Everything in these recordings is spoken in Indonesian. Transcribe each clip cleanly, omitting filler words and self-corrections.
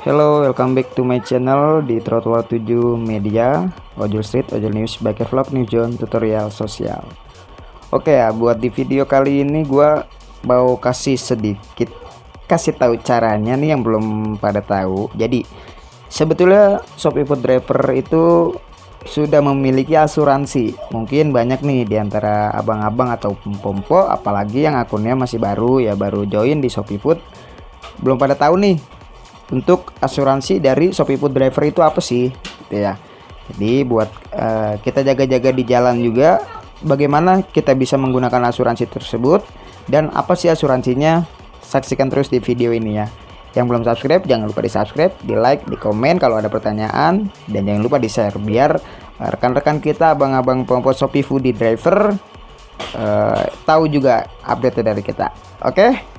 Hello, welcome back to my channel di Trotoar 7 Media, Ojol Street, Ojol News, Biker Vlog, New Zone, tutorial sosial. Oke ya, buat di video kali ini gua mau kasih tahu caranya nih yang belum pada tahu. Jadi sebetulnya Shopee Food Driver itu sudah memiliki asuransi. Mungkin banyak nih di antara abang-abang atau pompo, apalagi yang akunnya masih baru join di Shopee Food, belum pada tahu nih untuk asuransi dari Shopee Food Driver itu apa sih, gitu ya. Jadi buat kita jaga-jaga di jalan juga, bagaimana kita bisa menggunakan asuransi tersebut dan apa sih asuransinya, saksikan terus di video ini ya. Yang belum subscribe jangan lupa di subscribe, di like, di komen kalau ada pertanyaan, dan jangan lupa di share biar rekan-rekan kita, abang-abang pompo Shopee Food Driver tahu juga update dari kita. Oke?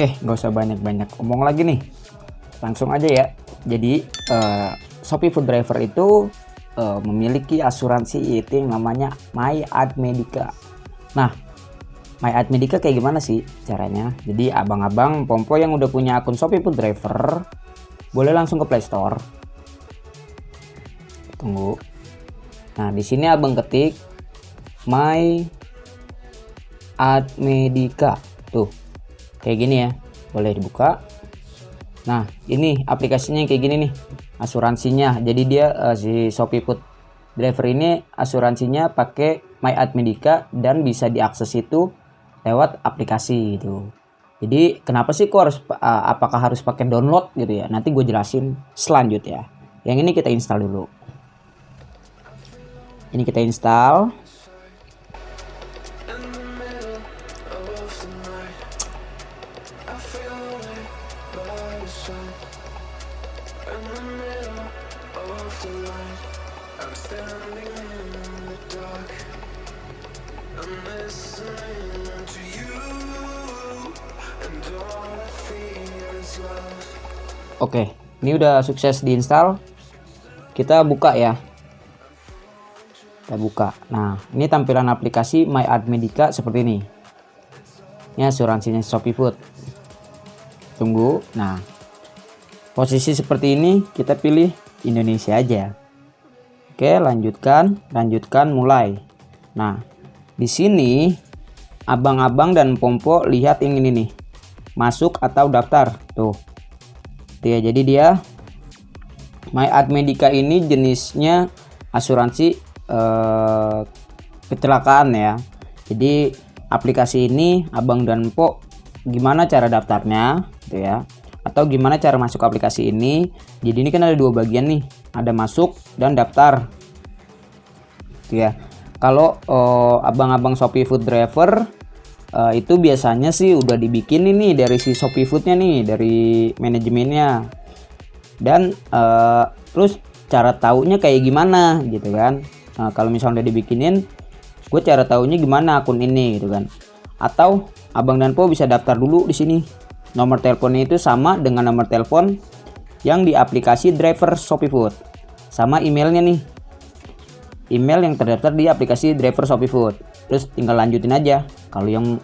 Oke, nggak usah banyak-banyak omong lagi nih, langsung aja ya. Jadi Shopee Food Driver itu memiliki asuransi itu yang namanya MyAdMedica. Nah, MyAdMedica kayak gimana sih caranya? Jadi abang-abang pompo yang udah punya akun Shopee Food Driver boleh langsung ke Play Store. Tunggu. Nah, di sini abang ketik MyAdMedica. Tuh. Kayak gini ya, boleh dibuka. Nah, ini aplikasinya kayak gini nih, asuransinya. Jadi dia si Shopee Food Driver ini asuransinya pakai MyAdMedica dan bisa diakses itu lewat aplikasi gitu. Jadi kenapa sih kok harus apakah harus pakai download gitu ya? Nanti gue jelasin selanjutnya. Yang ini kita install dulu. Ini kita install. Oke, ini udah sukses diinstal. Kita buka ya. Kita buka. Nah, ini tampilan aplikasi MyAdMedica seperti ini. Ini asuransinya Shopee Food. Tunggu. Nah, posisi seperti ini kita pilih Indonesia aja. Oke, lanjutkan, mulai. Nah, di sini abang-abang dan pompo lihat yang ini nih. Masuk atau daftar. Tuh. Ya, jadi dia MyAdMedica ini jenisnya asuransi kecelakaan ya. Jadi aplikasi ini abang dan po gimana cara daftarnya gitu ya, atau gimana cara masuk aplikasi ini. Jadi ini kan ada dua bagian nih, ada masuk dan daftar gitu ya. Kalau abang-abang Shopee Food Driver itu biasanya sih udah dibikin ini dari si Shopee Foodnya nih, dari manajemennya. Dan terus cara taunya kayak gimana gitu kan. Kalau misalnya udah dibikinin, gue cara taunya gimana akun ini gitu kan. Atau abang dan po bisa daftar dulu di sini. Nomor teleponnya itu sama dengan nomor telepon yang di aplikasi driver Shopee Food, sama emailnya nih, email yang terdaftar di aplikasi driver Shopee Food. Terus tinggal lanjutin aja kalau yang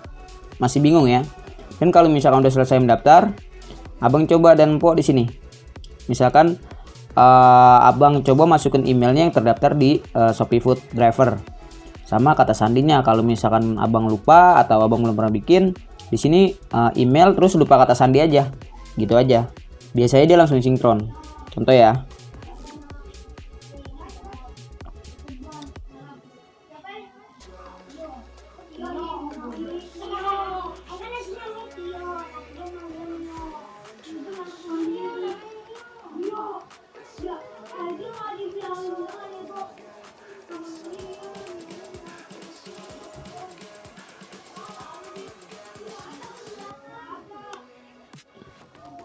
masih bingung ya. Dan kalau misalkan udah selesai mendaftar, abang coba dan po di sini. Misalkan abang coba masukin emailnya yang terdaftar di Shopee Food Driver sama kata sandinya. Kalau misalkan abang lupa atau abang belum pernah bikin, di sini email terus lupa kata sandi aja. Gitu aja. Biasanya dia langsung sinkron. Contoh ya.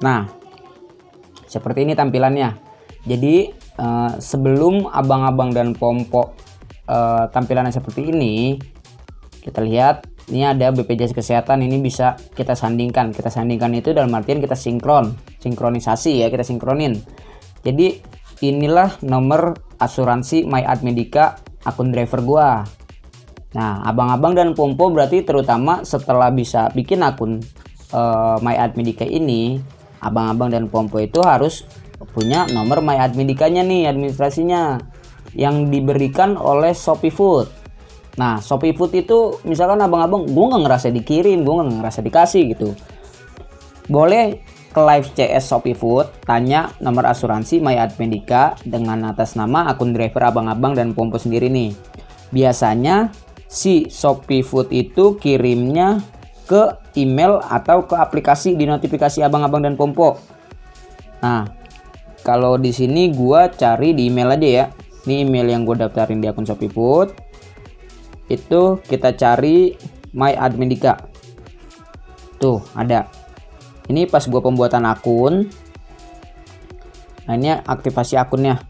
Nah, seperti ini tampilannya. Jadi sebelum abang-abang dan pompo tampilannya seperti ini, kita lihat Ini ada BPJS Kesehatan, ini bisa kita sandingkan. Kita sandingkan itu dalam artian kita sinkronisasi ya, kita sinkronin. Jadi inilah nomor asuransi MyAdMedica akun driver gua. Nah, abang-abang dan pompo berarti terutama setelah bisa bikin akun MyAdMedica ini, abang-abang dan pompo itu harus punya nomor MyAdMedica-nya nih, administrasinya yang diberikan oleh Shopee Food. Nah, Shopee Food itu misalkan abang-abang gue nggak ngerasa dikirim, gue nggak ngerasa dikasih gitu, boleh ke live CS Shopee Food, tanya nomor asuransi MyAdMedica dengan atas nama akun driver abang-abang dan pompo sendiri nih. Biasanya si Shopee Food itu kirimnya ke email atau ke aplikasi di notifikasi abang-abang dan pompo. Nah, kalau di sini gua cari di email aja ya. Ini email yang gue daftarin di akun Shopee Food. Itu kita cari MyAdMedica. Tuh, ada. Ini pas gua pembuatan akun. Nah, ini aktivasi akunnya.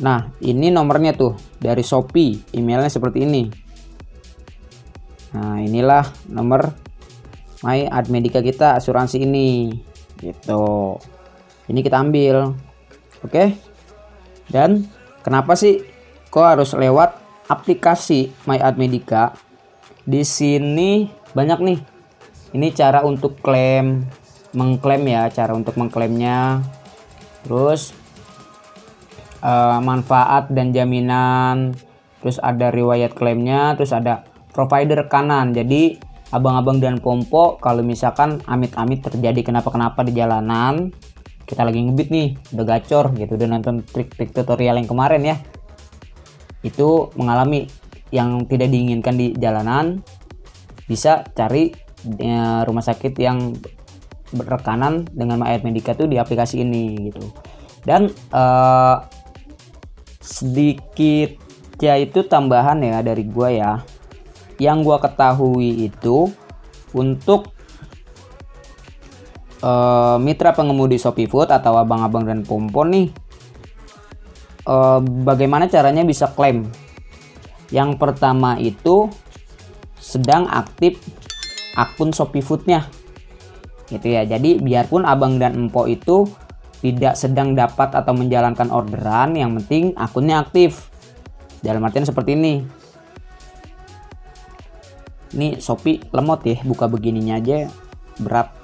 Nah, ini nomornya tuh dari Shopee. Emailnya seperti ini. Nah, inilah nomor MyAdMedica kita, asuransi ini gitu. Ini kita ambil. Oke. Dan kenapa sih kok harus lewat aplikasi MyAdMedica? Di sini banyak nih. Ini cara untuk mengklaim ya, cara untuk mengklaimnya. Terus manfaat dan jaminan. Terus ada riwayat klaimnya, terus ada provider rekanan. Jadi abang-abang dan pompo kalau misalkan amit-amit terjadi kenapa-kenapa di jalanan, kita lagi ngebit nih, udah gacor gitu, udah nonton trik-trik tutorial yang kemarin ya, itu mengalami yang tidak diinginkan di jalanan, bisa cari rumah sakit yang berrekanan dengan MyAdMedica tuh di aplikasi ini gitu. Dan sedikit ya itu tambahan ya dari gua ya. Yang gua ketahui itu untuk mitra pengemudi Shopee Food atau abang-abang dan pompo nih, bagaimana caranya bisa klaim. Yang pertama itu sedang aktif akun Shopee Food-nya gitu ya. Jadi biarpun abang dan empo itu tidak sedang dapat atau menjalankan orderan, yang penting akunnya aktif. Dalam artian seperti ini. Ini Shopee lemot ya, buka begininya aja berat.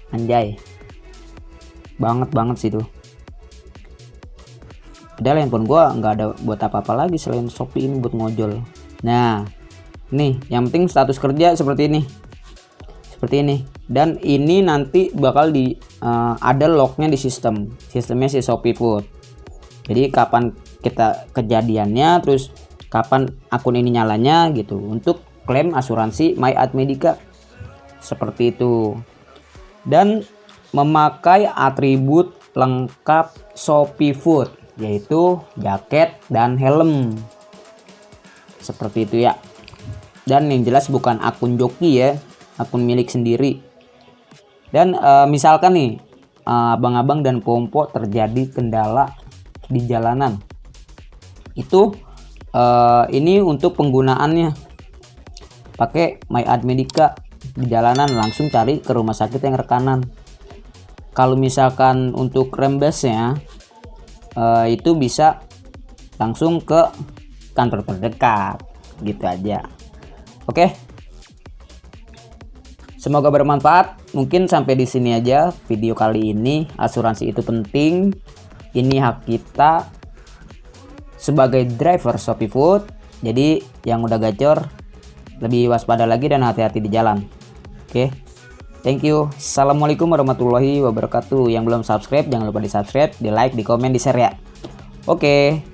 Anjay. Banget sih tuh. Padahal handphone gua nggak ada buat apa-apa lagi selain Shopee ini buat ngojol. Nah, nih yang penting status kerja seperti ini. Seperti ini. Dan ini nanti bakal ada lognya di sistemnya si Shopee Food. Jadi kapan kita kejadiannya, terus kapan akun ini nyalanya gitu, untuk klaim asuransi MyAdMedica seperti itu. Dan memakai atribut lengkap Shopee Food, yaitu jaket dan helm seperti itu ya. Dan yang jelas bukan akun joki ya, akun milik sendiri. Dan misalkan nih abang-abang dan pompo terjadi kendala di jalanan, itu ini untuk penggunaannya pakai MyAdMedica di jalanan, langsung cari ke rumah sakit yang rekanan. Kalau misalkan untuk rembesnya itu bisa langsung ke kantor terdekat gitu aja. Oke, semoga bermanfaat. Mungkin sampai di sini aja video kali ini. Asuransi itu penting, ini hak kita sebagai driver Shopee Food. Jadi yang udah gacor lebih waspada lagi dan hati-hati di jalan. Oke, thank you. Assalamualaikum warahmatullahi wabarakatuh. Yang belum subscribe jangan lupa di subscribe, di like, di komen, di share ya. Oke.